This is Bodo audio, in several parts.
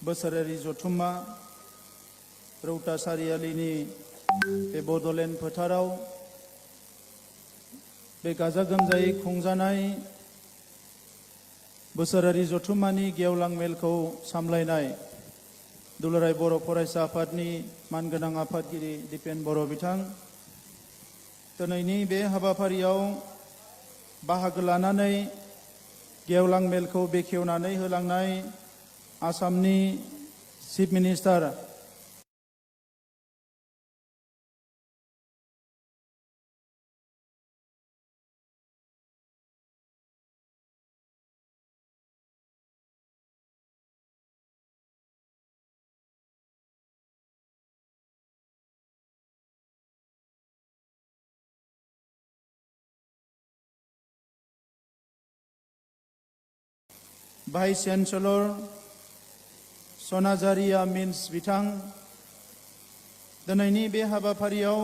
बोसोरारि जथुम्मा रौता सारियालिनि बे बड'लेण्ड फोथाराव बे गाजा गोमजायै खुंजानाय बोसोरारि जथुम्मानि गेवलां मेलखौ सामलायनाय दुलाराय बर' फरायसा आफादनि मानगोनां आफादगिरि दिपेन बर' बिथां, दिनैनि बे हाबाफारियाव बाहागो लानानै गेवलां मेलखौ बेखेवनानै होलांनाय आसामनि चिफ मिनिस्टार भाइस चेन्सेलर सनाझारिया मिन्स बिथां, दिनैनि बे हाबाफारियाव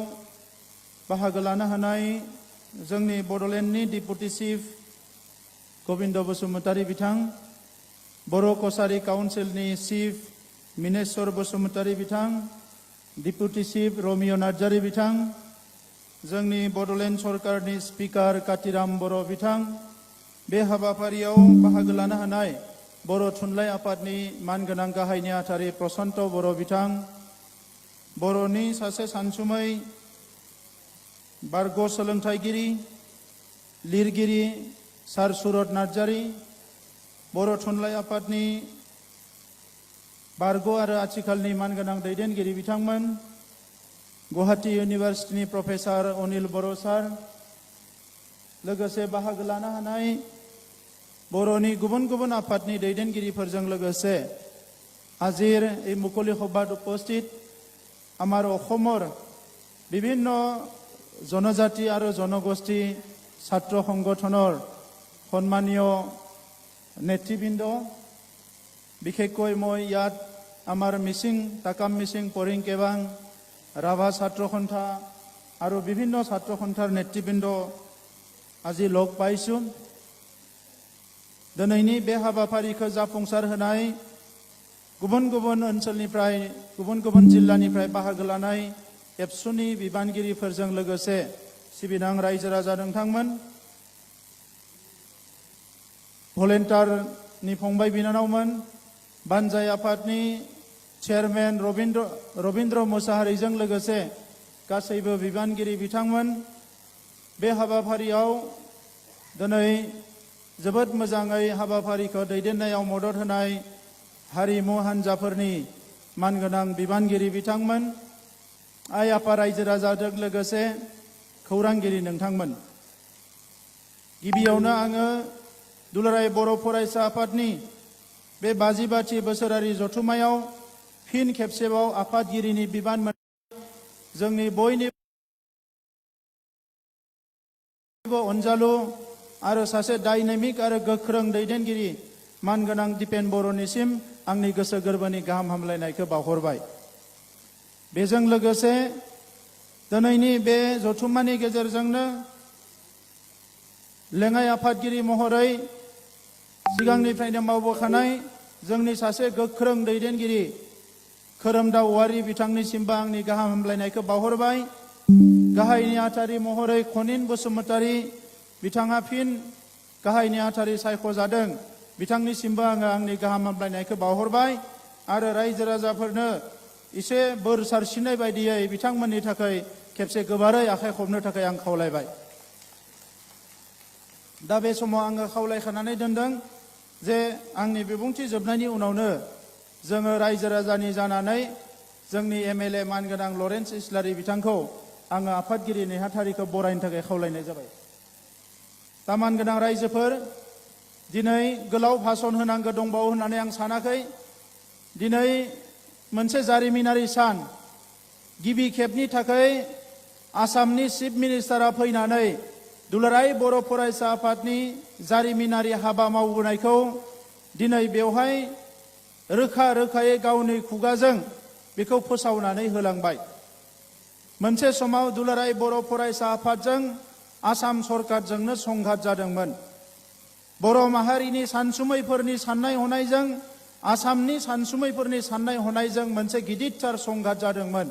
बाहागो लानो हानाय जोंनि बड'लेण्डनि डिपुटि चिफ गबिन्द बसुमतारी बिथां, बर' कसारी काउन्सिलनि चिफ मिनेश्वर बसुमतारी बिथां, डिपुटि चिफ रमिय' नार्जारी बिथां, जोंनि बड'लेण्ड सरकारनि स्पिकार कातिराम बर' बिथां, बे हाबाफारियाव बाहागो लानो हानाय बर' थुनलाइ आफादनि मानगोनां गाहाय नेहाथारि प्रशान्त बर' बिथां, बर'नि सासे सानसुमै बारग' सोलोंथाइगिरि लिरगिरि सार सुरत नार्जारी, बर' थुनलाइ आफादनि बारग' आरो आथिखालनि मानगोनां दैदेनगिरि बिथांमोन, गुवाहाटी इउनिभार्सिटिनि प्रफेसार अनिल बर' सार, लोगोसे बाहागो लानो हानाय बर'नि गुबुन गुबुन आफादनि दैदेनगिरिफोरजों लोगोसे আজিৰ এই মুকলি সভাত উপস্থিত আমাৰ অসমৰ বিভিন্ন জনজাতি আৰু জনগোষ্ঠী ছাত্ৰ সংগঠনৰ সন্মানীয় নেতৃবৃন্দ, বিশেষকৈ মই ইয়াত আমাৰ মিচিং তাকাম মিচিং পৰিং কেবাং ৰাভা ছাত্ৰ সন্থা আৰু বিভিন্ন ছাত্ৰ সন্থাৰ নেতৃবৃন্দ আজি লগ পাইছোঁ। दिनैनि बे हाबाफारिखौ जाफुंसार होनाय गुबुन गुबुन ओनसोलनिफ्राय गुबुन गुबुन जिल्लानिफ्राय बाहागो लानाय एबसुनि बिबानगिरिफोरजों लोगोसे सिबिनां रायजो राजा नोंथांमोन, भलेन्टारनि फंबाय बिनानावमोन, बानजाय आफादनि चेयारमेन रबिन्द्र मुसाहारिजों लोगोसे गासैबो बिबानगिरि बिथांमोन, बे हाबाफारियाव दिनै जोबोद मोजाङै हाबाफारिखौ दैदेननायाव मदद होनाय हारिमु हान्जाफोरनि मानगोनां बिबानगिरि बिथांमोन, आइ आफा रायजो राजाजों लोगोसे खौरांगिरि नोंथांमोन, गिबियावनो आङो दुलाराय बर' फरायसा आफादनि बे 52थि बोसोरारि जथुम्मायाव फिन खेबसेबाव आफादगिरिनि बिबान मोननाय जोंनि बयनिबो अनजालु आरो सासे डाइनामिक आरो गोख्रों दैदेनगिरि मानगोनां दिपेन बर'निसिम आंनि गोसो गोरबोनि गाहाम हामलायनायखौ बावहरबाय। बेजों लोगोसे दिनैनि बे जथुम्मानि गेजेरजोंनो लेङाइ आफादगिरि महरै सिगांनिफ्रायनो मावबोखानाय जोंनि सासे गोख्रों दैदेनगिरि खोरोमदाव औवारि बिथांनिसिमबो आंनि गाहाम हामलायनायखौ बावहरबाय। गाहाय नेहाथारि महरै खनिन बसुमतारी बिथाङा फिन गाहाय नेहाथारि सायख'जादों, बिथांनिसिमबो आङो आंनि गाहाम हामलायनायखौ बावहरबाय आरो रायजो राजाफोरनो एसे बोर सारसिननाय बायदियै बिथांमोननि थाखाय खेबसे गोबारै आखाइ खबनो थाखाय आं खावलायबाय। दा बे समाव आङो खावलायखानानै दोनदों जे आंनि बिबुंथि जोबनायनि उनावनो जोङो रायजो राजानि जानानै जोंनि एमएलए मानगोनां लरेन्स इस्लारि बिथांखौ आङो आफादगिरि नेहाथारिखौ बरायनो थाखाय खावलायनाय जाबाय। दा मानगोनां रायजोफोर, दिनै गोलाव भाषण होनांगौ दंबावो होननानै आं सानाखै। दिनै मोनसे जारिमिनारि सान, गिबि खेबनि थाखाय आसामनि चिफ मिनिस्टारा फैनानै दुलाराय बर' फरायसा आफादनि जारिमिनारि हाबा मावबोनायखौ दिनै बेवहाय रोखा रोखायै गावनि खुगाजों बेखौ फोसावनानै होलांबाय। मोनसे समाव दुलाराय बर' फरायसा आफादजों आसाम सरकारजोंनो संघात जादोंमोन। बर' माहारिनि सानसुमैफोरनि साननाय हनायजों आसामनि सानसुमैफोरनि साननाय हनायजों मोनसे गिदिरथार संघात जादोंमोन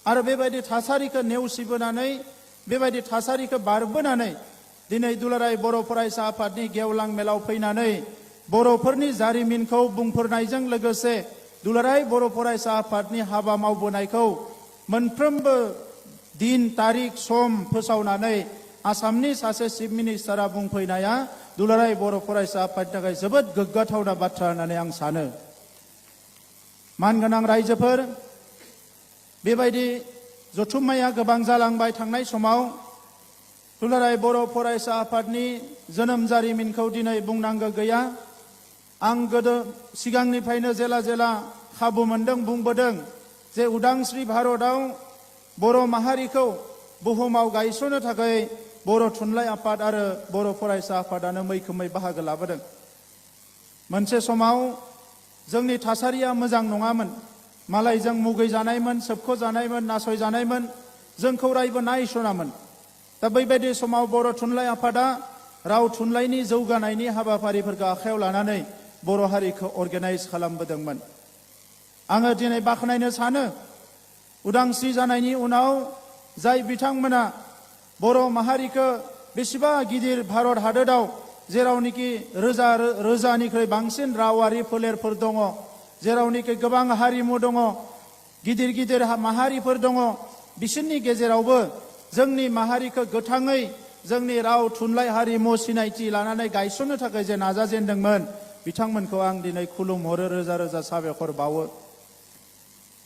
आरो बेबायदि थासारिखौ नेवसिबोनानै बेबायदि थासारिखौ बारबोनानै दिनै दुलाराय बर' फरायसा आफादनि गेवलां मेलाव फैनानै बर'फोरनि जारिमिनखौ बुंफोरनायजों लोगोसे दुलाराय बर' फरायसा आफादनि हाबा मावबोनायखौ मोनफ्रोमबो दिन तारिख सम फोसावनानै आसामनि सासे चिफ मिनिस्टारा बुंफैनाया दुलाराय बर' फरायसा आफादनि थाखाय जोबोद गोग्गाथावना बाथ्रा होननानै आं सानो। मानगोनां रायजोफोर, बेबायदि जथुम्माया गोबां जालांबाय थांनाय समाव दुलाराय बर' फरायसा आफादनि जोनोम जारिमिनखौ दिनै बुंनांगौ गैया। आं गोदो सिगांनिफ्रायनो जेला जेला खाबु मोनदों बुंबोदों जे उदांस्रि भारतआव बर' माहारिखौ बुहुमाव गायसननो थाखाय बर' थुनलाइ आफाद आरो बर' फरायसा आफादानो मैखोमै बाहागो लाबोदों। मोनसे समाव जोंनि थासारिया मोजां नङामोन। मालायजों मुगैजानायमोन, सोबख'जानायमोन, नासयजानायमोन, जोंखौ रायबो नायसनामोन। दा बैबायदि समाव बर' थुनलाइ आफादा राव थुनलाइनि जौगानायनि हाबाफारिफोरखौ आखायाव लानानै बर' हारिखौ अर्गानाइज खालामबोदोंमोन। आङो दिनै बाख्नायनो सानो, उदांस्रि जानायनि उनाव जाय बिथांमोना बर' माहारिखौ बेसेबा गिदिर भारत हादोराव जेरावनोखि रोजानिख्रुइ बांसिन रावारि फोलेरफोर दङ, जेरावनोखि गोबां हारिमु दङ, गिदिर गिदिर माहारिफोर दङ, बिसोरनि गेजेरावबो जोंनि माहारिखौ गोथाङै जोंनि राव थुनलाइ हारिमु सिनायथि लानानै गायसननो थाखाय जे नाजाजेनदोंमोन, बिथांमोनखौ आं दिनै खुलुमहरो, रोजा रोजा साबायखर बावो।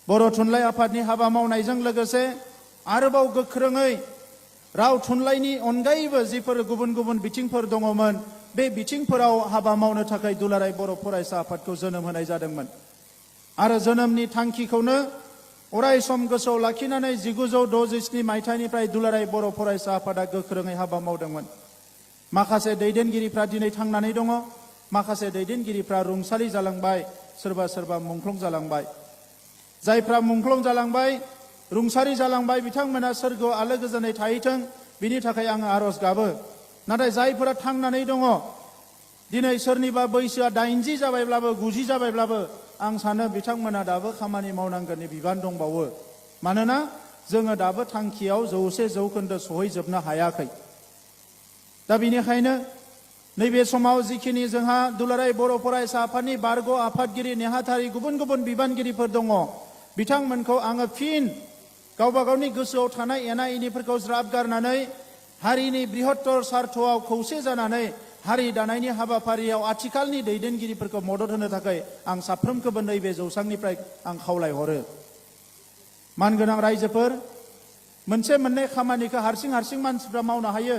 बर' थुनलाइ आफादनि हाबा मावनायजों लोगोसे आरोबाव गोख्रोङै राव थुनलाइनि अनगायैबो जिफोर गुबुन गुबुन बिथिंफोर दङमोन, बे बिथिंफोराव हाबा मावनो थाखाय दुलाराय बर' फरायसा आफादखौ जोनोम होनाय जादोंमोन। आरो जोनोमनि थांखिखौनो अराय सम गोसोआव लाखिनानै 1967 मायथाइनिफ्राय दुलाराय बर' फरायसा आफादा गोख्रोङै हाबा मावदोंमोन। माखासे दैदेनगिरिफ्रा दिनै थांनानै दङ, माखासे दैदेनगिरिफ्रा रुंसारि जालांबाय, सोरबा सोरबा मुंख्लं जालांबाय। जायफ्रा मुंख्लं जालांबाय, रुंसारि जालांबाय, बिथांमोना सोरगोआव आलो गोजोनै थाहैथों, बिनि थाखाय आङो आरज गाबो। नाथाय जायफोरा थांनानै दङ, दिनै सोरनिबा बैसोआ 80 जाबायब्लाबो 90 जाबायब्लाबो आं सानो बिथांमोना दाबो खामानि मावनांगोननि बिबान दंबावो। मानोना जोङो दाबो थांखियाव 100% सहैजोबनो हायाखै। दा बेनिखायनो नैबे समाव जिखिनि जोंहा दुलाराय बर' फरायसा आफादनि बारग' आफादगिरि नेहाथारि गुबुन गुबुन बिबानगिरिफोर दङ, बिथांमोनखौ आङो फिन गावबा गावनि गोसोआव थानाय एना एनिफोरखौ ज्राब गारनानै हारिनि बृहत्तर सार्थआव खौसे जानानै हारि दानायनि हाबाफारियाव आथिखालनि दैदेनगिरिफोरखौ मदद होनो थाखाय आं साफ्रोमखौबो नैबे जौसांनिफ्राय आं खावलायहरो। मानगोनां रायजोफोर, मोनसे मोननै खामानिखौ हारसिं मानसिफ्रा मावनो हायो,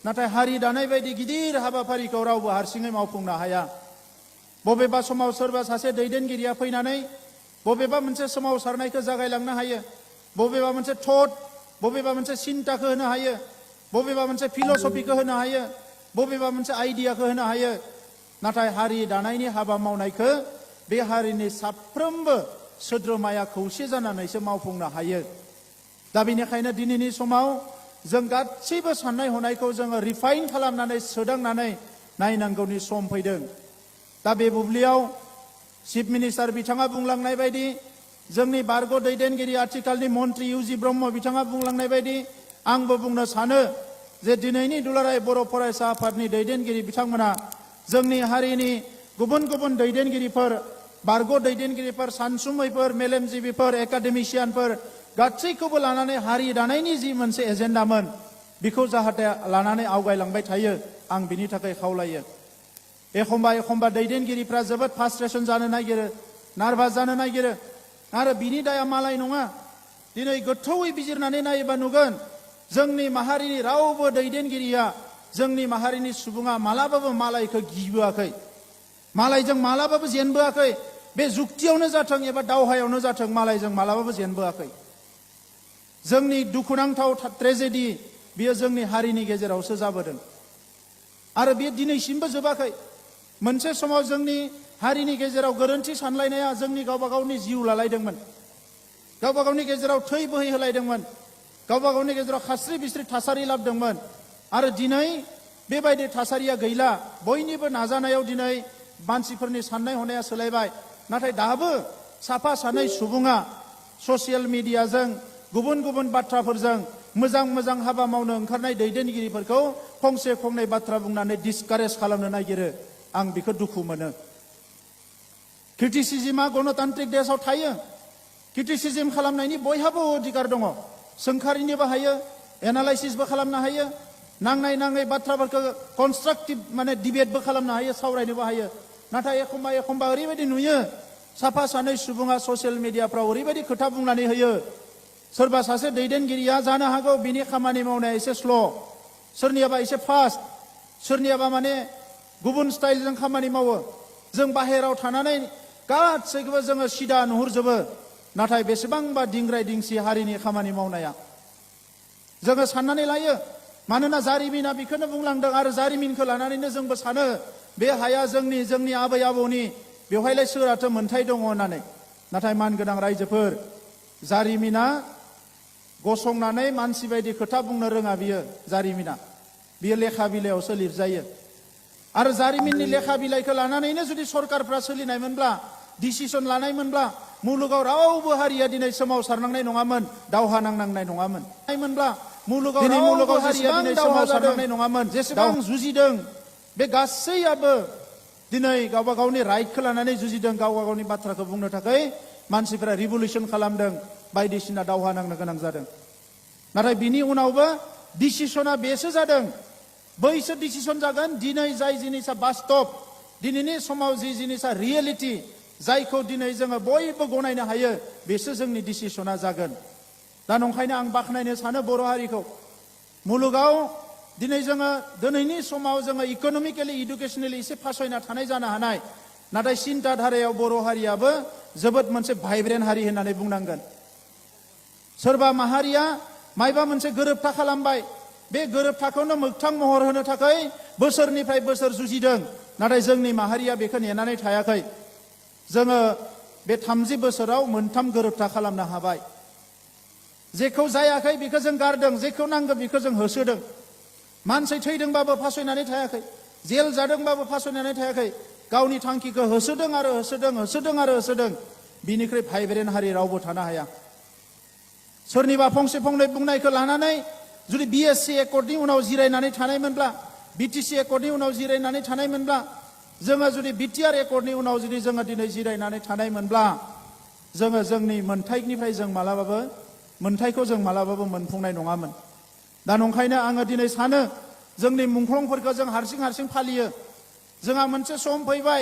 नाथाय हारि दानाय बायदि गिदिर हाबाफारिखौ रावबो हारसिङै मावफुंनो हाया। बबेबा समाव सोरबा सासे दैदेनगिरिया फैनानै बबेबा मोनसे सोमावसारनायखौ जागायलांनो हायो, बबेबा मोनसे थट, बबेबा मोनसे सिन्ताखौ होनो हायो, बबेबा मोनसे फिलसफिखौ होनो हायो, बबेबा मोनसे आइडियाखौ होनो हायो। नाथाय हारि दानायनि हाबा मावनायखौ बे हारिनि साफ्रोमबो सोद्रोमाया खौसे जानानैसो मावफुंनो हायो। दा बेनिखायनो दिनैनि समाव जों गासैबो साननाय हनायखौ जोङो रिफाइन खालामनानै सोदांनानै नायनांगौनि सम फैदों। दा बे बुब्लियाव चिफ मिनिस्टार बिथाङा बुंलांनाय बायदि, जोंनि बारग' दैदेनगिरि आथिखालनि मन्त्रि इउजि ब्रह्म बिथाङा बुंलांनाय बायदि आंबो बुंनो सानो जे दिनैनि दुलाराय बर' फरायसा आफादनि दैदेनगिरि बिथांमोना जोंनि हारिनि गुबुन गुबुन दैदेनगिरिफोर, बारग' दैदेनगिरिफोर, सानसुमैफोर, मेलेमजिबिफोर, एकाडेमिशियानफोर गासैखौबो लानानै हारि दानायनि जि मोनसे एजेन्डामोन, बेखौ जाहाथे लानानै आवगायलांबाय थायो, आं बिनि थाखाय खावलायो। एखम्बा दैदेनगिरिफ्रा जोबोद फ्रास्ट्रेसन जानो नागिरो, नार्भास जानो नागिरो, आरो बिनि दाया मालाय नङा। दिनै गोथौयै बिजिरनानै नायोबा नुगोन, जोंनि माहारिनि रावबो दैदेनगिरिया, जोंनि माहारिनि सुबुङा मालाबाबो मालायखौ गिबोआखै, मालायजों मालाबाबो जेनबोआखै। बे जुक्तियावनो जाथों एबा दावहायावनो जाथों, मालायजों मालाबाबो जेनबोआखै। जोंनि दुखुनांथाव ट्रेजेडि बियो जोंनि हारिनि गेजेरावसो जाबोदों आरो बेयो दिनैसिमबो जोबाखै। मोनसे समाव जोंनि हारिनि गेजेराव गोरोन्थि सानलायनाया जोंनि गावबा गावनि जिउ लालायदोंमोन, गावबा गावनि गेजेराव थै बोहैहोलायदोंमोन, गावबा गावनि गेजेराव खास्रि बिस्रि थासारि लाबोदोंमोन। आरो दिनै बेबायदि थासारिया गैला। बयनिबो नाजानायाव दिनै मानसिफोरनि साननाय हनाया सोलायबाय नाथाय दाबो साफा सानै सुबुङा ससियेल मिडियाजों गुबुन गुबुन बाथ्राफोरजों मोजां मोजां हाबा मावनो ओंखारनाय दैदेनगिरिफोरखौ फंसे फंनै बाथ्रा बुंनानै डिसकारेज खालामनो नागिरो आं बेखौ दुखु मोनो क्रिटिसिजमा गणतान्त्रिक देशआव थायो क्रिटिसिजम खालामनायनि बयहाबो अधिकार दङ सोंखारिनोबो हायो एनालाइसिसबो खालामनो हायो नांनाय नाङै बाथ्राफोरखौ कनस्ट्राक्टिभ माने डिबेटबो खालामनो हायो सावरायनोबो हायो नाथाय एखमबा एखमबा ओरैबायदि नुयो साफा सानै सुबुङा ससियेल मिडियाफ्राव ओरैबायदि खोथा बुंनानै होयो सोरबा सासे दैदेनगिरिया जानो हागौ बिनि खामानि मावनाया एसे स्ल' सोरनियाबा एसे फास्ट सोरनियाबा माने गुबुन स्टाइलजों खामानि मावो जों बाहेराव थानानै गासैखौबो जोङो सिदा नुहुरजोबो नाथाय बेसेबांबा दिंग्राय दिंसि हारिनि खामानि मावनाया जोङो साननानै लायो मानोना जारिमिना बेखौनो बुंलांदों आरो जारिमिनखौ लानानैनो जोंबो सानो बे हाया जोंनि आबै आबौनि बेवहायलाय सोरहाथो मोन्थाय दङ होननानै नाथाय मानगोनां रायजोफोर जारिमिना गसंनानै मानसि बायदि खोथा बुंनो रोङा बियो जारिमिना बियो लेखा बिलाइयावसो लिरजायो आरो जारिमिननि लेखा बिलाइखौ लानानैनो जुदि सरकारफ्रा सोलिनायमोनब्ला डिसिसन लानायमोनब्ला मुलुगाव रावबो हारिया दिनै सोमावसारनांनाय नङामोन दावहा नांनांनाय नङामोन मुलुगाव हारिया दिनै सोमावसारनांनाय नङामोन जेसेबां जुजिदों बे गासैयाबो दिनै गावबा गावनि राइटखौ लानानै जुजिदों गावबा गावनि बाथ्राखौ बुंनो थाखाय मानसिफोरा रिभलिउसन खालामदों बायदिसिना दावहा नांनो गोनां जादों नाथाय बिनि उनावबो डिसिसना बेसो जादों बैसो डिसिसन जागोन दिनै जाय जिनिसा बास्तब दिनैनि समाव जि जिनिसा रियेलिटि जायखौ दिनै जोङो बयबो गनायनो हायो बेसो जोंनि डिसिसना जागोन दा नंखायनो आं बाख्नायनो सानो बर' हारिखौ मुलुगाव दिनै जोङो दिनैनि समाव जोङो इक'नमिकेलि इडुकेसनेलि एसे फासयना थानाय जानो हानाय नाथाय सिन्था धारायाव बर' हारियाबो जोबोद मोनसे भाइब्रेन्ट हारि होननानै बुंनांगोन सोरबा माहारिया मायबा मोनसे गोरोबथा खालामबाय बे गोरोबथाखौनो मोगथां महर होनो थाखाय बोसोरनिफ्राय बोसोर जुजिदों नाथाय जोंनि माहारिया बेखौ नेनानै थायाखै जोङो बे 30 बोसोराव मोनथाम गोरोबथा खालामनो हाबाय जेखौ जायाखै बेखौ जों गारदों जेखौ नांगौ बेखौ जों होसोदों मानसि थैदोंबाबो फासयनानै थायाखै जेल जादोंबाबो फासयनानै थायाखै गावनि थांखिखौ होसोदों आरो होसोदों बिनिख्रुइ भाइब्रेन्ट हारि रावबो थानो हाया सोरनिबा फंसे फंनै बुंनायखौ लानानै जुदि बिएससि एकर्डनि उनाव जिरायनानै थानायमोनब्ला बिटिसि एकर्डनि उनाव जिरायनानै थानायमोनब्ला जोङो जुदि बिटिआर एकर्डनि उनाव जुदि जोङो दिनै जिरायनानै थानायमोनब्ला जोङो जोंनि मोन्थाइनिफ्राय मोन्थाइखौ जों मालाबाबो मोनफुंनाय नङामोन दा नंखायनो आङो दिनै सानो जोंनि मुंख्लंफोरखौ जों हारसिं फालियो जोंहा मोनसे सम फैबाय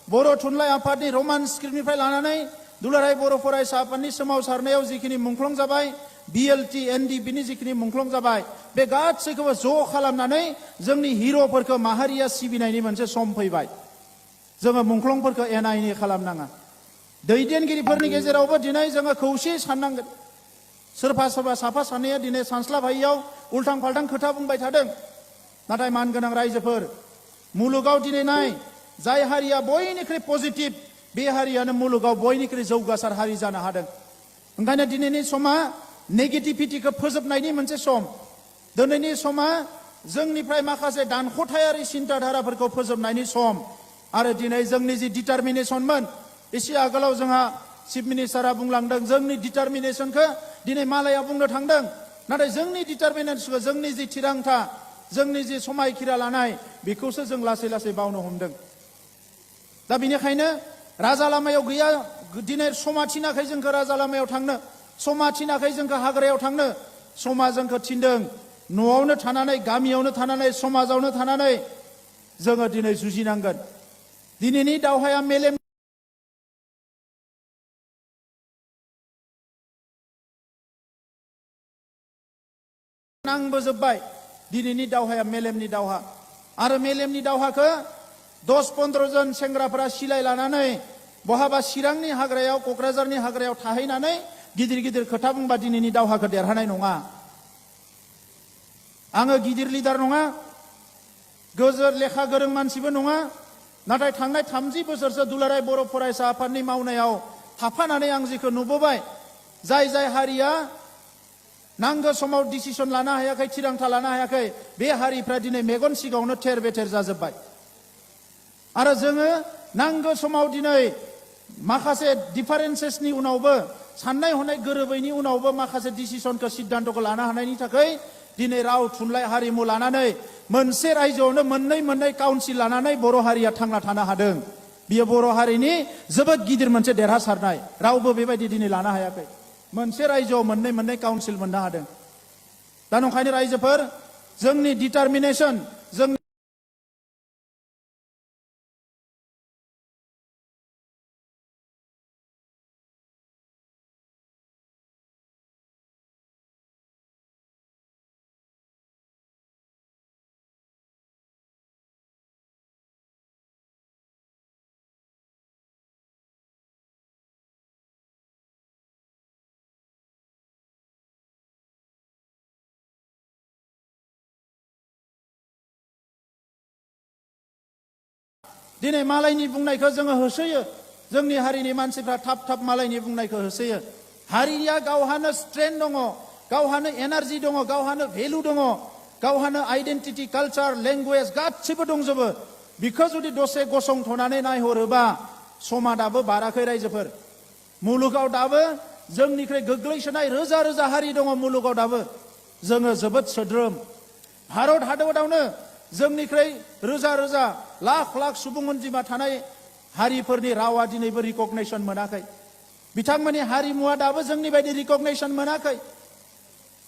बर' थुनलाइ आफादनि रमान स्क्रिप्टनिफ्राय लानानै दुलाराय बर' फरायसा आफादनि सोमावसारनायाव जिखिनि मुंख्लं जाबाय बिएलटि एनडिबिनि जिखिनि मुंख्लं जाबाय बे गासैखौबो ज' खालामनानै जोंनि हिर'फोरखौ माहारिया सिबिनायनि मोनसे सम फैबाय जोङो मुंख्लंफोरखौ एना एनि खालामनाङा दैदेनगिरिफोरनि गेजेरावबो दिनै जोङो खौसेयै साननांगोन सोरबा साफा सानैया दिनै सानस्लाबहायियाव उल्थां फाल्थां खोथा बुंबाय थादों नाथाय मानगोनां रायजोफोर मुलुगाव दिनै नाय जाय हारिया बयनिख्रुइ पजिटिभ बे हारियानो मुलुगाव बयनिख्रुइ जौगासार हारि जानो हादों ओंखायनो दिनैनि समा नेगेटिभिटिखौ फोजोबनायनि मोनसे सम दिनैनि समा जोंनिफ्राय माखासे दानख'थायारि सिन्ताधाराफोरखौ फोजोबनायनि सम आरो दिनै जोंनि जि डिटारमिनेसनमोन एसे आगोलाव जोंहा चिफ मिनिस्टारा बुंलांदों जोंनि डिटारमिनेसनखौ दिनै मालाया बुंनो थांदों नाथाय जोंनि डिटारमिनेसनखौ जोंनि जि थिरांथा जोंनि जि समायखिरा लानाय बेखौसो जों लासै लासै बावनो हमदों दा बेनिखायनो राजा लामायाव गैया दिनै समा थिनाखै जोंखौ राजा लामायाव थांनो समा थिनाखै जोंखौ हाग्रायाव थांनो समा जोंखौ थिनदों न'आवनो थानानै गामियावनो थानानै समाजावनो थानानै जोङो दिनै जुजिनांगोन दिनैनि दावहाया मेलेम नांबोजोब्बाय दिनैनि दावहाया मेलेमनि दावहा आरो मेलेमनि दावहाखौ 10-15 जन सेंग्राफोरा सिलाय लानानै बहाबा चिरांनि हाग्रायाव क'क्राझारनि हाग्रायाव थाहैनानै गिदिर गिदिर खोथा बुंबा दिनैनि दावहाखौ देरहानाय नङा आङो गिदिर लिडार नङा गोजोर लेखा गोरों मानसिबो नङा नाथाय थांनाय 30 बोसोरसो दुलाराय बर' फरायसा आफादनि मावनायाव थाफानानै आं जिखौ नुबोबाय जाय हारिया नांगौ समाव डिसिसन लानो हायाखै थिरांथा लानो हायाखै बे हारिफ्रा दिनै मेगन सिगाङावनो थेर बेथेर जाजोब्बाय आरो जोङो नांगौ समाव दिनै माखासे डिफारेन्सेसनि उनावबो साननाय हनाय गोरोबैनि उनावबो माखासे डिसिसनखौ सिद्धान्तखौ लानो हानायनि थाखाय दिनै राव थुनलाइ हारिमु लानानै मोनसे रायजोआवनो मोननै काउन्सिल लानानै बर' हारिया थांना थानो हादों। बियो बर' हारिनि जोबोद गिदिर मोनसे देरहासारनाय। रावबो बेबायदि दिनै लानो हायाखै। मोनसे रायजोआव मोननै काउन्सिल मोननो हादों। दा नंखायनो रायजोफोर जोंनि डिटारमिनेसन जों दिनै मालायनि बुंनायखौ जोङो होसोयो। जोंनि हारिनि मानसिफ्रा थाब मालायनि बुंनायखौ होसोयो। हारिया गावहानो स्ट्रेंथ दङ, गावहानो एनार्जि दङ, गावहानो भेलु दङ, गावहानो आइडेन्टिटि, कालचार, लेंगुवेज गासिबो दंजोबो। बिखौ जुदि दसे गसंथनानै नायहरोबा समा दाबो बाराखै रायजोफोर। मुलुगाव दाबो जोंनिख्रुइ गोग्लैसोनाय रोजा हारि दङ मुलुगाव दाबो। जोङो जोबोद सोद्रोम। भारत हादरावनो जोंनिख्रुइ रोजा लाख सुबुं अनजिमा थानाय हारिफोरनि रावा दिनैबो रिकगनाइसन मोनाखै। बिथांमोननि हारिमुवा दाबो जोंनि बायदि रिकगनाइसन मोनाखै।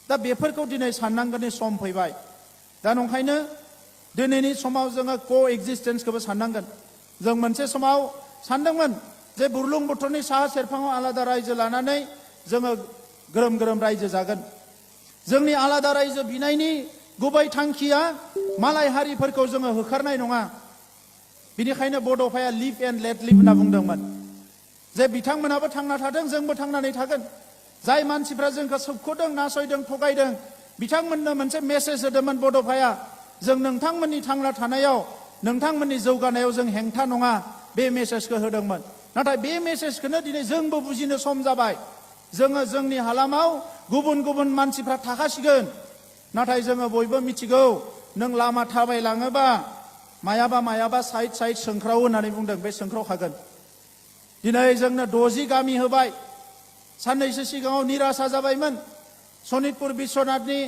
दा बेफोरखौ दिनै साननांगौनि सम फैबाय। दा नंखायनो दिनैनि समाव जोङो कोएक्जिस्टेन्सखौबो साननांगोन। जों मोनसे समाव सानदोंमोन जे बुरलुंबुथुरनि साहा सेरफाङाव आलादा रायजो लानानै जोङो ग्रोम रायजो जागोन। जोंनि आलादा रायजो बिनायनि गुबै थांखिया मालाय हारिफोरखौ जोङो होखारनाय नङा। बिनिखायनो बड'फाया लिभ एन्ड लेट लिभ होनना बुंदोंमोन जे बिथांमोनाबो थांना थादों, जोंबो थांनानै थागोन। जाय मानसिफ्रा जोंखौ सोबख'दों, नासयदों, थगायदों, बिथांमोननो मोनसे मेसेज होदोंमोन बड'फाया। जों नोंथांमोननि थांना थानायाव, नोंथांमोननि जौगानायाव जों हेंथा नङा, बे मेसेजखौ होदोंमोन। नाथाय बे मेसेजखौनो दिनै जोंबो बुजिनो सम जाबाय। जोङो जोंनि हालामाव गुबुन मानसिफ्रा थाखासिगोन। नाथाय जोङो बयबो मिथिगौ, नों लामा थाबायलाङोबा मायाबा साइड सोंख्राव होननानै बुंदों, बे सोंख्रावखागोन। दिनै जोंनो 60 गामि होबाय। साननैसो सिगाङाव निरासा जाबायमोन। सनितपुर बिश्वनाथनि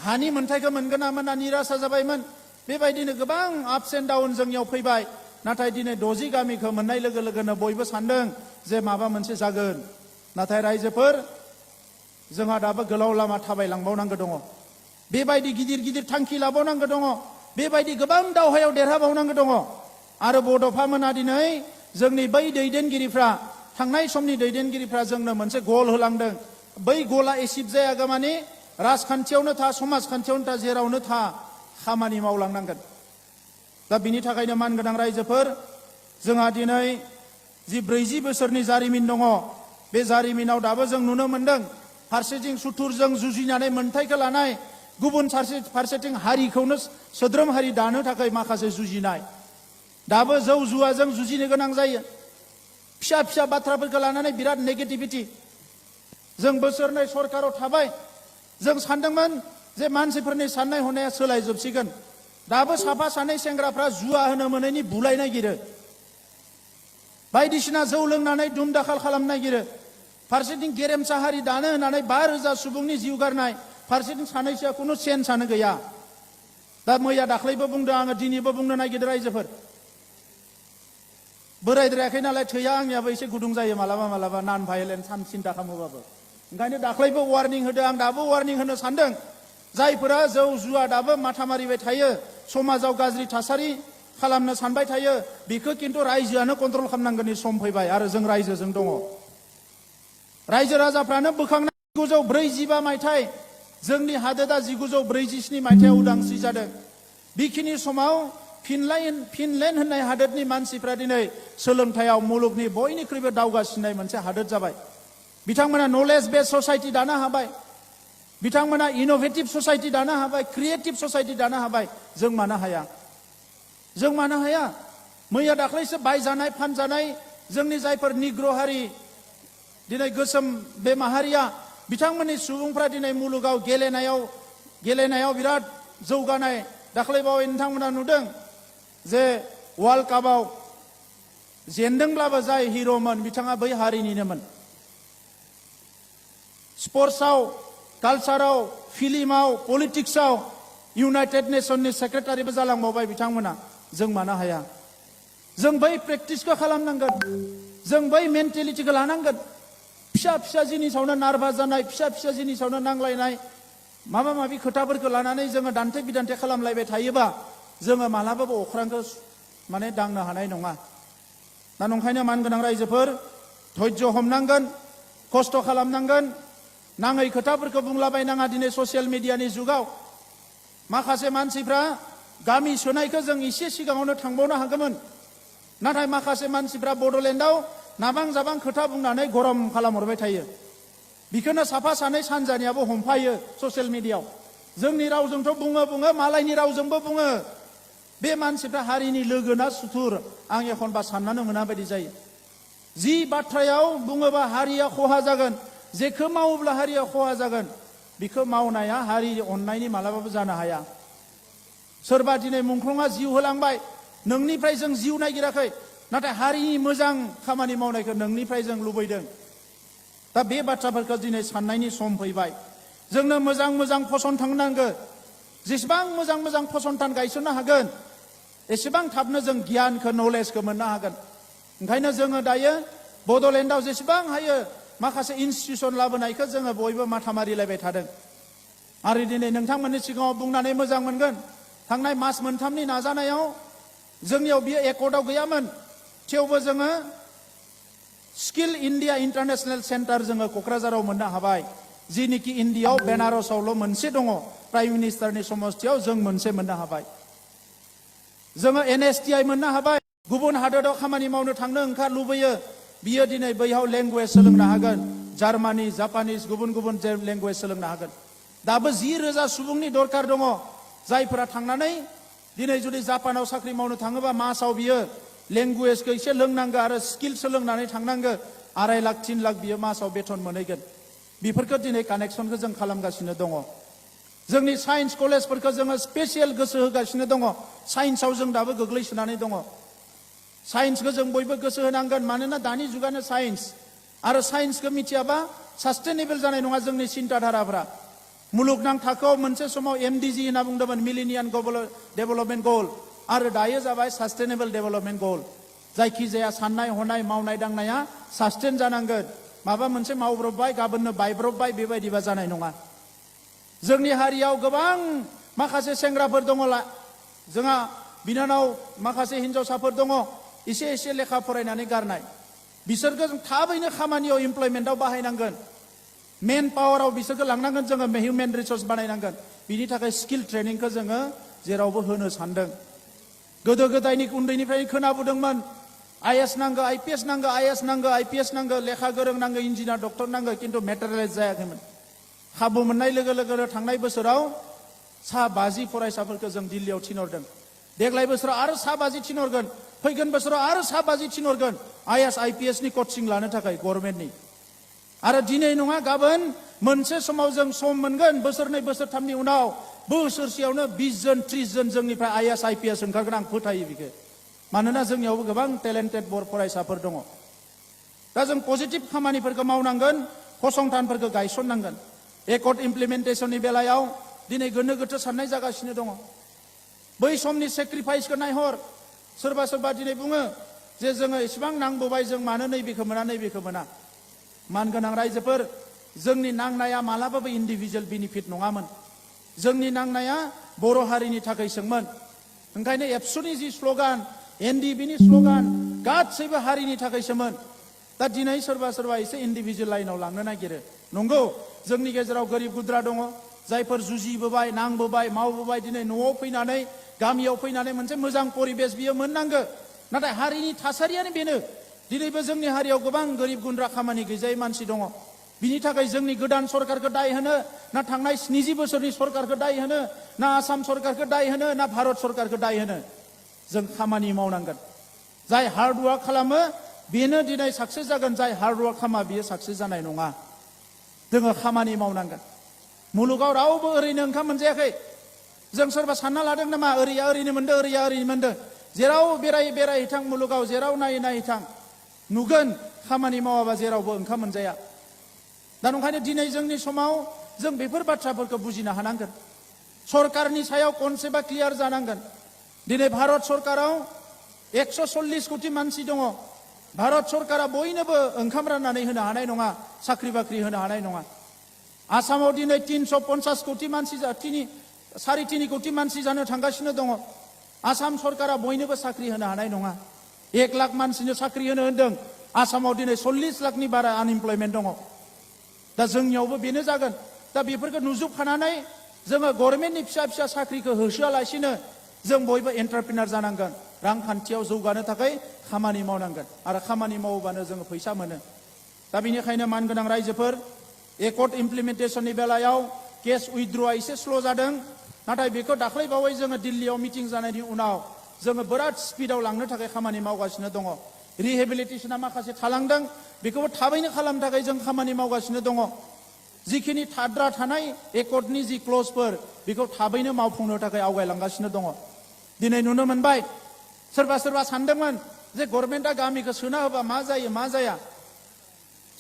हानि मोन्थाइखौ मोनगोन ना मोना निरासा जाबायमोन। बेबायदिनो गोबां आपस एन्ड डाउन जोंनियाव फैबाय। नाथाय दिनै 60 गामिखौ मोननाय लोगोनो बयबो सानदों जे माबा मोनसे जागोन। नाथाय रायजोफोर, जोंहा दाबो गोलाव लामा थाबायलांबावनांगौ दङ। बेबायदि गिदिर थांखि लाबावनांगौ दङ। बेबायदि गोबां दावहायाव देरहाबावनांगौ दङ। आरो बड'फा मोना दिनै जोंनि बै दैदेनगिरिफ्रा, थांनाय समनि दैदेनगिरिफ्रा जोंनो मोनसे गल होलांदों। बै गला एचिभ जायागौमानि राजखान्थियावनो था, समाजखान्थियावनो था, जेरावनो था, खामानि मावलांनांगोन। दा बिनि थाखायनो मानगोनां रायजोफोर, जोंहा दिनै जि 40 बोसोरनि जारिमिन दङ, बे जारिमिनाव दाबो जों नुनो मोनदों फारसेथिं सुथुरजों जुजिनानै मोन्थाइखौ लानाय, गुबुन फारसेथिं हारिखौनो सोद्रोम हारि दानो थाखाय माखासे जुजिनाय। दाबो जौ जुवाजों जुजिनो गोनां जायो। फिसा बाथ्राफोरखौ लानानै बिराद नेगेटिभिटी। जों बोसोरनै सरकाराव थाबाय। जों सानदोंमोन जे मानसिफोरनि साननाय हनाया सोलायजोबसिगोन। दाबो साफा सानै सेंग्राफ्रा जुवा होनो मोनैनि बुलाय नागिरो। बायदिसिना जौ लोंनानै दुम दाखाल खालामनो नागिरो। फारसेथिं गेरेमसा हारि दानो होननानै 5,000 सुबुंनि जिउ गारनाय, फारसेथिं सानैसोआ खुनु सेन्सआनो गैया। दा मैया दाख्लैबो बुंदों आङो, दिनैबो बुंनो नागिरदों रायजोफोर। बोरायद्रायाखै नालाय थैया आंनियाबो एसे गुदुं जायो मालाबा नान भायलेन्स सिन्था खालामोबाबो। ओंखायनो दाख्लैबो वार्निं होदों, आं दाबो वार्निं होनो सानदों। जायफोरा जौ जुवा दाबो माथा मारिबाय थायो, समाजाव गाज्रि थासारि खालामनो सानबाय थायो, बेखौ खिन्थु रायजोआनो कन्ट्रल खालामनांगौनि सम फैबाय। आरो जों रायजोजों दङ। रायजो राजाफ्रानो बोखांनाय 1945 मायथाइ, जोंनि हादोरा 1947 मायथाइयाव उदांस्रि जादों। बेखिनि समाव फिनलेण्ड होननाय हादोरनि मानसिफ्रा दिनै सोलोंथायाव मुलुगनि बयनिख्रुइबो दावगासिननाय मोनसे हादोर जाबाय। बिथांमोना नलेज बेस ससाइटि दानो हाबाय। बिथांमोना इनोभेटिभ ससाइटि दानो हाबाय, क्रिएटिभ ससाइटि दानो हाबाय। जों मानो हाया? जों मानो हाया? मैया दाख्लैसो बायजानाय फानजानाय जोंनि जायफोर निग्र' हारि, दिनै गोसोम बे माहारिया, बिथांमोननि सुबुंफ्रा दिनै मुलुगाव गेलेनायाव बिराद जौगानाय। दाख्लैबावै नोंथांमोना नुदों जे वर्ल्ड कापआव जेनदोंब्लाबो जाय हिर'मोन बिथाङा बै हारिनिनोमोन। स्पर्ट्सआव, कालचाराव, फिल्माव, पलिटिक्सआव इउनाइटेड नेशननि सेक्रेटारिबो जालांबावबाय बिथांमोना। जों मानो हाया? जों बै प्रेक्टिसखौ खालामनांगोन, जों बै मेन्टेलिटिखौ लानांगोन। फिसा फिसा जिनिसावनो नार्भास जानाय, फिसा फिसा जिनिसावनो नांलायनाय, माबा माबि खोथाफोरखौ लानानै जोङो दान्थे बिदान्थे खालामलायबाय थायोबा जोङो मालाबाबो अख्रांखौ माने दांनो हानाय नङा। दा नंखायनो मानगोनां रायजोफोर धैर्य हमनांगोन, खस्थ' खालामनांगोन, नाङै खोथाफोरखौ बुंलाबायनाङा। दिनै ससियेल मिडियानि जुगाव माखासे मानसिफ्रा गामि सोनायखौ जों एसे सिगाङावनो थांबावनो हागौमोन, नाथाय माखासे मानसिफ्रा बड'लेण्डआव नाबां जाबां खोथा बुंनानै गरम खालामहरबाय थायो। बेखौनो साफा सानै सानजानियाबो हमफायो ससियेल मिडियाआव। जोंनि रावजोंथ' बुङो, मालायनि रावजोंबो बुङो। बे मानसिफ्रा हारिनि लोगो ना सुथुर आं एखनबा साननानै मोना बायदि जायो। जि बाथ्रायाव बुङोबा हारिया खहा जागोन, जेखौ मावोब्ला हारिया खहा जागोन, बेखौ मावनाया हारि अननायनि मालाबाबो जानो हाया। सोरबा दिनै मुंख्लंआ जिउ होलांबाय, नोंनिफ्राय जों जिउ नागिराखै, नाथाय हारिनि मोजां खामानि मावनायखौ नोंनिफ्राय जों लुबैदों। दा बे बाथ्राफोरखौ दिनै साननायनि सम फैबाय। जोंनो मोजां मोजां फसंथान नांगौ। जेसेबां मोजां मोजां फसंथान गायसननो हागोन एसेबां थाबनो जों गियानखौ, नलेजखौ मोननो हागोन। ओंखायनो जोङो दायो बड'लेण्डआव जेसेबां हायो माखासे इनस्टिटिउसन लाबोनायखौ जोङो बयबो माथा मारिलायबाय थादों। आरो दिनै नोंथांमोननि सिगाङाव बुंनानै मोजां मोनगोन, थांनाय मास मोनथामनि नाजानायाव जोंनियाव बियो एकर्डआव गैयामोन, थेवबो जोङो स्किल इन्डिया इन्टारनेशनेल सेन्टार जोङो क'क्राझाराव मोननो हाबाय। जिनिखि इन्डियाआव बेनारसआवल' मोनसे दङ, प्राइम मिनिस्टारनि समस्थियाव जों मोनसे मोननो हाबाय। जोङो NSTI मोननो हाबाय। गुबुन हादोराव खामानि मावनो थांनो ओंखार लुबैयो, बियो दिनै बैयाव लेंगुवेज सोलोंनो हागोन। जार्मानि, जापानिस, गुबुन गुबुन लेंगुवेज सोलोंनो हागोन। दाबो 10,000 सुबुंनि दरकार दङ, जायफोरा थांनानै दिनै जुदि जापानाव साख्रि मावनो थाङोबा मासाव बियो लेंगुवेजखौ एसे लोंनांगौ आरो स्किल सोलोंनानै थांनांगौ। 2.5 लाख 3 लाख बियो मासाव बेथन मोनहैगोन। बेफोरखौ दिनै कानेक्सनखौ जों खालामगासिनो दङ। जोंनि साइन्स कलेजफोरखौ जोङो स्पेसियेल गोसो होगासिनो दङ। साइन्सआव जों दाबो गोग्लैसोनानै दङ। साइन्सखौ जों बयबो गोसो होनांगोन, मानोना दानि जुगानो साइन्स। आरो साइन्सखौ मिथियाबा सास्टेनेबल जानाय नङा जोंनि चिन्ताधाराफ्रा। मुलुगनां थाखोआव मोनसे समाव MDG होनना बुंदोंमोन, मिलेनियाम डेभेलपमेन्ट गोल, आरो दायो जाबाय सास्टेनेबल डेभेलपमेन्ट गोल। जायखिजाया साननाय हनाय मावनाय दांनाया सास्टेन जानांगोन। माबा मोनसे मावब्रबबाय गाबोननो बायब्रबबाय बेबायदिबा जानाय नङा। जोंनि हारियाव गोबां माखासे सेंग्राफोर दङ, जोंहा बिनानाव माखासे हिन्जावसाफोर दङ एसे एसे लेखा फरायनानै गारनाय। बिसोरखौ जों थाबैनो खामानियाव इमप्लयमेन्टआव बाहायनांगोन। मेन पावाराव बिसोरखौ लांनांगोन, जोङो हिउमेन रिसर्स बानायनांगोन। बिनि थाखाय स्किल ट्रेनिंखौ जोङो जेरावबो होनो सानदों। गोदो गोदायनि उन्दैनिफ्राय खोनाबोदोंमोन, IAS नांगौ, IPS नांगौ, IAS नांगौ, IPS नांगौ, लेखा गोरों नांगौ, इन्जिनियार डक्टर नांगौ, खिन्थु मेटेरियेलाइज जायाखैमोन। खाबु मोननाय लोगो लोगोनो थांनाय बोसोराव 50 फरायसाफोरखौ जों दिल्लीयाव थिनहरदों। देग्लाय बोसोराव आरो 50 थिनहरगोन, फैगोन बोसोराव आरो 50 थिनहरगोन IAS IPS नि कचिं लानो थाखाय गभर्नमेन्टनि। आरो दिनै नङा गाबोन मोनसे समाव जों सम मोनगोन, बोसोरनै बोसोरथामनि उनाव बोसोरसेयावनो 20 जन 30 जन जोंनिफ्राय IAS IPS ओंखारगोन। आं फोथायो बेखौ, मानोना जोंनियावबो गोबां टेलेन्टेड बर फरायसाफोर दङ। दा जों पजिटिभ खामानिफोरखौ मावनांगोन, फसंथानफोरखौ गायसननांगोन। एकर्ड इमप्लिमेन्टेसननि बेलायाव दिनै गोनो गोथो साननाय जागासिनो दङ। बै समनि सेक्रिफाइसखौ नायहर। सोरबा सोरबा दिनै बुङो जे जोङो इसेबां नांबोबाय, जों मानो नैबेखौ मोना नैबेखौ मोना। मानगोनां रायजोफोर, जोंनि नांनाया मालाबाबो इन्डिभिजुवेल बेनिफिट नङामोन। जोंनि नांनाया बर' हारिनि थाखायसोमोन। ओंखायनो एबसुनि जि स्ल'गान, NDBनि स्ल'गान, गासैबो हारिनि थाखायसोमोन। दा दिनै सोरबा सोरबा एसे इन्डिभिजुवेल लाइनाव लांनो नागिरो। नंगौ, जोंनि गेजेराव गोरिब गुद्रा दङ, जायफोर जुजिबोबाय, नांबोबाय, मावबोबाय, दिनै न'आव फैनानै, गामियाव फैनानै मोनसे मोजां परिबेस बियो मोननांगौ। नाथाय हारिनि थासारियानो बेनो। दिनैबो जोंनि हारियाव गोबां गोरिब गुन्द्रा खामानि गैजायै मानसि दङ। बिनि थाखाय जोंनि गोदान सरकारखौ दाय होनो ना थांनाय 70 बोसोरनि सरकारखौ दाय होनो ना आसाम सरकारखौ दाय होनो ना भारत सरकारखौ दाय होनो? जों खामानि मावनांगोन। जाय हार्डवार्क खालामो बेनो दिनै साक्सेस जागोन, जाय हार्डवार्क खालामा बियो साक्सेस जानाय नङा। जोङो खामानि मावनांगोन। मुलुगाव रावबो ओरैनो ओंखाम मोनजायाखै। जों सोरबा सानना लादों नामा ओरैया ओरैनो मोनदों, ओरैया ओरैनो मोनदों? जेराव बेरायहैथां मुलुगाव जेराव नायहैथां नुगोन खामानि मावाबा जेरावबो ओंखाम मोनजाया। दा नंखायनो दिनै जोंनि समाव जों बेफोर बाथ्राफोरखौ बुजिनो हानांगोन। सरकारनि सायाव कनसेप्टआ क्लियार जानांगोन। दिनै भारत सरकाराव 140 कोटि मानसि दङ। भारत सरकारा बयनोबो ओंखाम राननानै होनो हानाय नङा, साख्रि बाख्रि होनो हानाय नङा। आसामाव दिनै 350 कोटि मानसि 3.5 कोटि मानसि जानो थांगासिनो दङ। आसाम सरकारा बयनोबो साख्रि होनो हानाय नङा। 1 लाख मानसिनो साख्रि होनो होनदों। आसामाव दिनै 40 लाखनि बारा आनइमप्लयमेन्ट दङ। दा जोंनियावबो बेनो जागोन। दा बेफोरखौ नुजोबखानानै जोङो गभर्नमेन्टनि फिसा फिसा साख्रिखौ होसोआलासिनो जों बयबो एन्टारप्रिनार जानांगोन। रांखान्थियाव जौगानो थाखाय खामानि मावनांगोन आरो खामानि मावोबानो जोङो फैसा मोनो। दा बेनिखायनो मानगोनां रायजोफोर, एकर्ड इमप्लिमेन्टेसननि बेलायाव केस उइथड्रआ एसे स्ल' जादों। नाथाय बेखौ दाख्लैबावै जोङो दिल्लीयाव मिटिं जानायनि उनाव जोङो बिराद स्पिडआव लांनो थाखाय खामानि मावगासिनो दङ। रिहेबिलिटेसना माखासे थालांदों, बेखौबो थाबैनो खालामनो थाखाय जों खामानि मावगासिनो दङ। जिखिनि थाद्रा थानाय एकर्डनि जि क्लजफोर बेखौ थाबैनो मावफुंनो थाखाय आवगायलांगासिनो दङ। दिनै नुनो मोनबाय सोरबा सोरबा सानदोंमोन जे गभर्नमेन्टआ गामिखौ सोना होबा मा जायो मा जाया।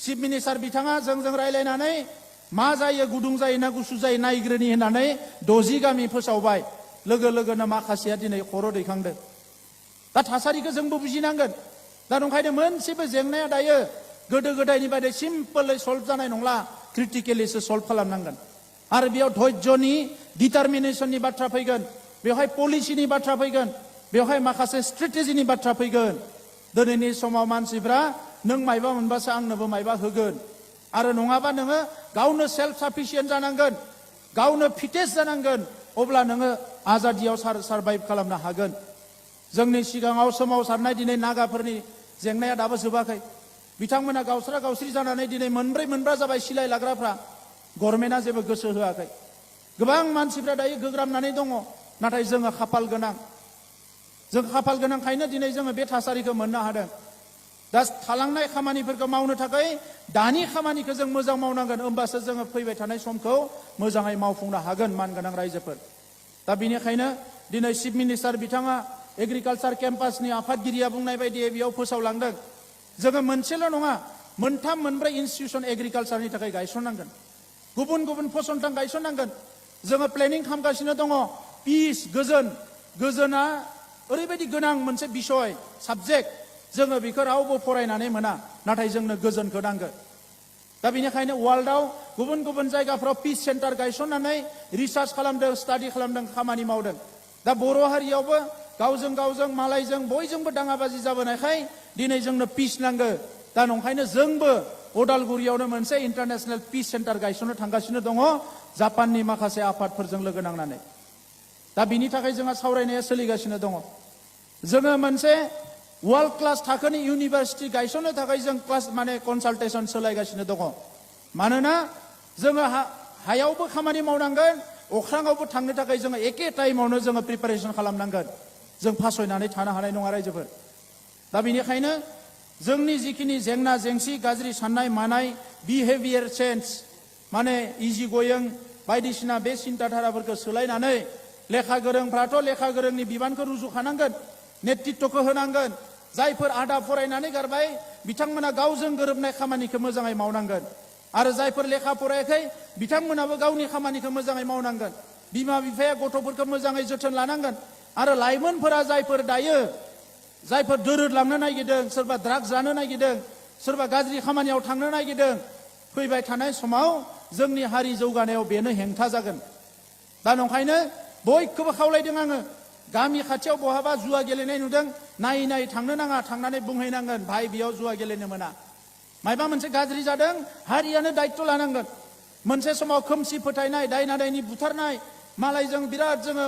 चिफ मिनिस्टार बिथाङा जोंजों रायलायनानै मा जायो, गुदुं जायो ना गुसु जायो नायग्रोनि होननानै 60 गामि फोसावबाय। लोगो लोगोनो माखासेया दिनै खर' दैखांदों। दा थासारिखौ जोंबो बुजिनांगोन। दा नंखायनो मोनसेबो जेंनाया दायो गोदो गोदायनि बायदि सिम्पलै सल्भ जानाय नंला, क्रिटिकेलिसो सल्भ खालामनांगोन। आरो बेयाव धैर्यनि, डिटारमिनेसननि बाथ्रा फैगोन, बेवहाय पलिसिनि बाथ्रा फैगोन, बेवहाय माखासे स्ट्रेटेजिनि बाथ्रा फैगोन। दिनैनि समाव मानसिफ्रा नों मायबा मोनबासो आंनोबो मायबा होगोन आरो नङाबा नोङो गावनो सेल्फ साफिसियेन्ट जानांगोन, गावनो फिटेस्ट जानांगोन, अब्ला नोङो आजादियाव सारभाइभ खालामनो हागोन। जोंनि सिगाङाव सोमावसारनाय दिनै नागाफोरनि जेंनाया दाबो जोबाखै। बिथांमोना गावस्रा गावस्रि जानानै दिनै मोनब्रा जाबाय सिलाय लाग्राफ्रा। गभर्नमेन्टआ जेबो गोसो होआखै। गोबां मानसिफ्रा दायो गोग्रामनानै दङ। नाथाय जोङो खाफाल गोनां। जों खाफाल गोनांखायनो दिनै जोङो बे थासारिखौ मोननो हादों। दा थालांनाय खामानिफोरखौ मावनो थाखाय दानि खामानिखौ जों मोजां मावनांगोन, होमबासो जोङो फैबाय थानाय समखौ मोजाङै मावफुंनो हागोन मानगोनां रायजोफोर। दा बेनिखायनो दिनै चिफ मिनिस्टार बिथाङा एग्रिकालचार केम्पासनि आफादगिरिया बुंनाय बायदियै बेयाव फोसावलांदों। जोङो मोनसेल' नङा, 3-4 इनस्टिटिउसन एग्रिकालचारनि थाखाय गायसननांगोन। गुबुन गुबुन फसंथान गायसननांगोन। जोङो प्लेनिं खालामगासिनो दङ। पिस, गोजोना ओरैबायदि गोनां मोनसे बिसय, साबजेक्ट। जोङो बेखौ रावबो फरायनानै मोना, नाथाय जोंनो गोजोनखौ नांगोन। दा बेनिखायनो वर्ल्डआव गुबुन गुबुन जायगाफ्राव पिस सेन्टार गायसननानै रिसार्च खालामदों, स्टाडि खालामदों, खामानि मावदों। दा बर' हारियावबो गावजों मालायजों बयजोंबो दाङाबाजि जाबोनायखाय दिनै जोंनो पिस नांगौ। दा नंखायनो जोंबो अदालगुरियावनो मोनसे इन्टारनेसनेल पिस सेन्टार गायसननो थांगासिनो दङ, जापाननि माखासे आफादफोरजों लोगो नांनानै। दा बिनि थाखाय जोंहा सावरायनाया सोलिगासिनो दङ। जोङो मोनसे वर्ल्ड क्लास थाखोनि इउनिभार्सिटि गायसननो थाखाय जों कनसालटेसन सोलायगासिनो दङ। मानोना जोङो हायावबो खामानि मावनांगोन, अख्राङावबो थांनो थाखाय जोङो एखे टाइमावनो जोङो प्रिपारेसन खालामनांगोन। जों फासयनानै थानो हानाय नङा रायजोफोर। दा बेनिखायनो जोंनि जिखिनि जेंना जेंसि, गाज्रि साननाय मानाय, बिहेभियार चेन्ज, इजि गोयिं बायदिसिना बे सिन्ताधाराफोरखौ सोलायनानै लेखा गोरोंफ्राथ' लेखा गोरोंनि बिबानखौ रुजुखानांगोन, नेतृत्वखौ होनांगोन। जायफोर आदा फरायनानै गारबाय बिथांमोना गावजों गोरोबनाय खामानिखौ मोजाङै मावनांगोन। आरो जायफोर लेखा फरायाखै बिथांमोनाबो गावनि खामानिखौ मोजाङै मावनांगोन। बिमा बिफाया गथ'फोरखौ मोजाङै जोथोन लानांगोन। आरो लाइमोनफोरा जायफोर दोरोदलांनो नागिरदों, सोरबा ड्राग्स जानो नागिरदों, सोरबा गाज्रि खामानियाव थांनो नागिरदों, फैबाय थानाय समाव जोंनि हारि जौगानायाव बेनो हेंथा जागोन। दा नंखायनो बयखौबो खावलायदों आङो, गामि खाथियाव बहाबा जुवा गेलेनाय नुदों, नायै थांनो नाङा, थांनानै बुंहैनांगोन, भाई बेयाव जुवा गेलेनो मोना। मायबा मोनसे गाज्रि जादों, हारियानो दायित्व लानांगोन। मोनसे समाव खोमसि फोथायनाय, दायना दायनि बुथारनाय, मालायजों बिराद जोङो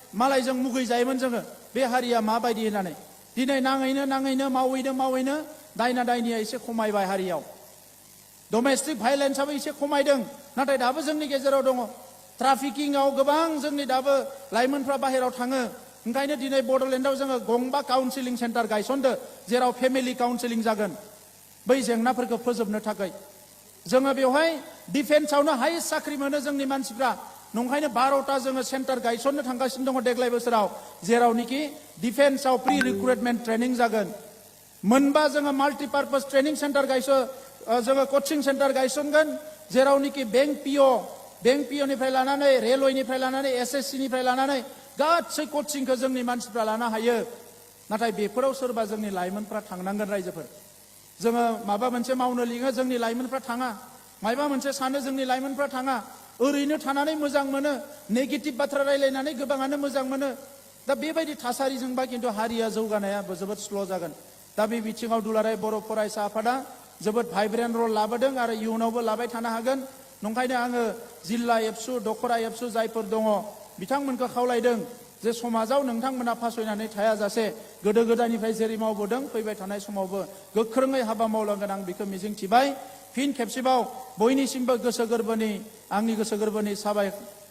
मालायजों मुगै जायोमोन जोङो, बे हारिया माबायदि होननानै। दिनै नाङैनो मावैनो दायना दायनिया एसे खमायबाय हारियाव। डमेस्टिक भायलेन्सआबो एसे खमायदों, नाथाय दाबो जोंनि गेजेराव दङ। ट्राफिकिंआव गोबां जोंनि दाबो लाइमोनफ्रा बाहेराव थाङो। ओंखायनो दिनै बड'लेण्डआव जोङो गंबा काउन्सिलिं सेन्टार गायसनदो, जेराव फेमिलि काउन्सिलिं जागोन बै जेंनाफोरखौ फोजोबनो थाखाय। जोङो बेवहाय डिफेन्सआवनो हाइस्ट साख्रि मोनो जोंनि मानसिफ्रा, नंखायनो 12टा जोङो सेन्टार गायसननो थांगासिनो दङ देग्लाय बोसोराव, जेरावनोखि डिफेन्सआव प्रि रिक्रुटमेन्ट ट्रेनिं जागोन। मोनबा जोङो माल्टिपार्पस ट्रेनिं सेन्टार जोङो कचिं सेन्टार गायसनगोन, जेरावनोखि बेंक पिअनिफ्राय लानानै रेलवेनिफ्राय लानानै SSCनिफ्राय लानानै गासै कचिंखौ जोंनि मानसिफ्रा लानो हायो। नाथाय बेफोराव सोरबा जोंनि लाइमोनफ्रा थांनांगोन रायजोफोर। जोङो माबा मोनसे मावनो लिङो जोंनि लाइमोनफ्रा थाङा, माबा मोनसे सानो जोंनि लाइमोनफ्रा थाङा, ओरैनो थानानै मोजां मोनो, नेगेटिभ बाथ्रा रायलायनानै गोबाङानो मोजां मोनो। दा बेबायदि थासारिजोंबा खिन्थु हारिया जौगानाया जोबोद स्ल' जागोन। दा बे बिथिङाव दुलाराय बर' फरायसा आफादा जोबोद भाइब्रेन्ट रल लाबोदों आरो इयुनावबो लाबाय थानो हागोन। नंखायनो आङो जिल्ला एबसु, दखरा एबसु जायफोर दङ बिथांमोनखौ खावलायदों जे समाजाव नोंथांमोना फासयनानै थायाजासे गोदो गोदायनिफ्राय जेरै मावबोदों फैबाय थानाय समावबो गोख्रोङै हाबा मावलांगोन आं बेखौ मिजिंथिबाय। फिन खेबसेबाव बयनिसिमबो आंनि गोसो गोरबोनि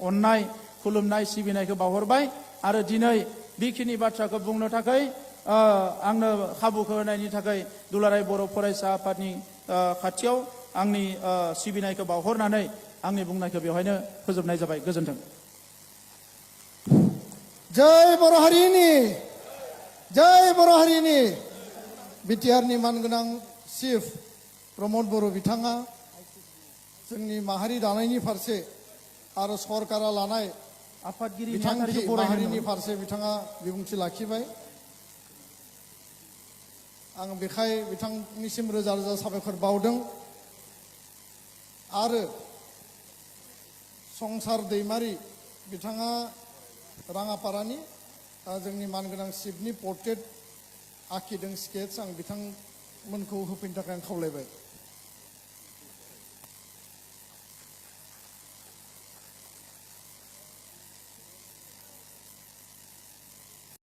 अननाय, खुलुमनाय, सिबिनायखौ बावहरबाय आरो दिनै बेखिनि बाथ्राखौ बुंनो थाखाय आंनो खाबुखौ होनायनि थाखाय दुलाराय बर' फरायसा आफादनि खाथियाव आंनि सिबिनायखौ बावहरनानै आंनि बुंनायखौ बेवहायनो फोजोबनाय जाबाय। गोजोन्थों। जय बर' हारिनि बिटिआरनि मानगोनां चिफ प्रमद बर' बिथाङा जोंनि माहारि दानायनि फारसे आरो सरकारा लानाय आफादगिरि बिथांखि माहारिनि फारसे बिथाङा बिबुंथि लाखिबाय। आं बेखाय बिथांनिसिम रोजा रोजा साबायखर बावदों। आरो संसार दैमारि बिथाङा राङापारानि जोंनि मानगोनां चिफनि पर्ट्रेट आखिदों, स्केट्स, आं बिथांमोनखौ होफैनो थाखाय आं खावलायबाय।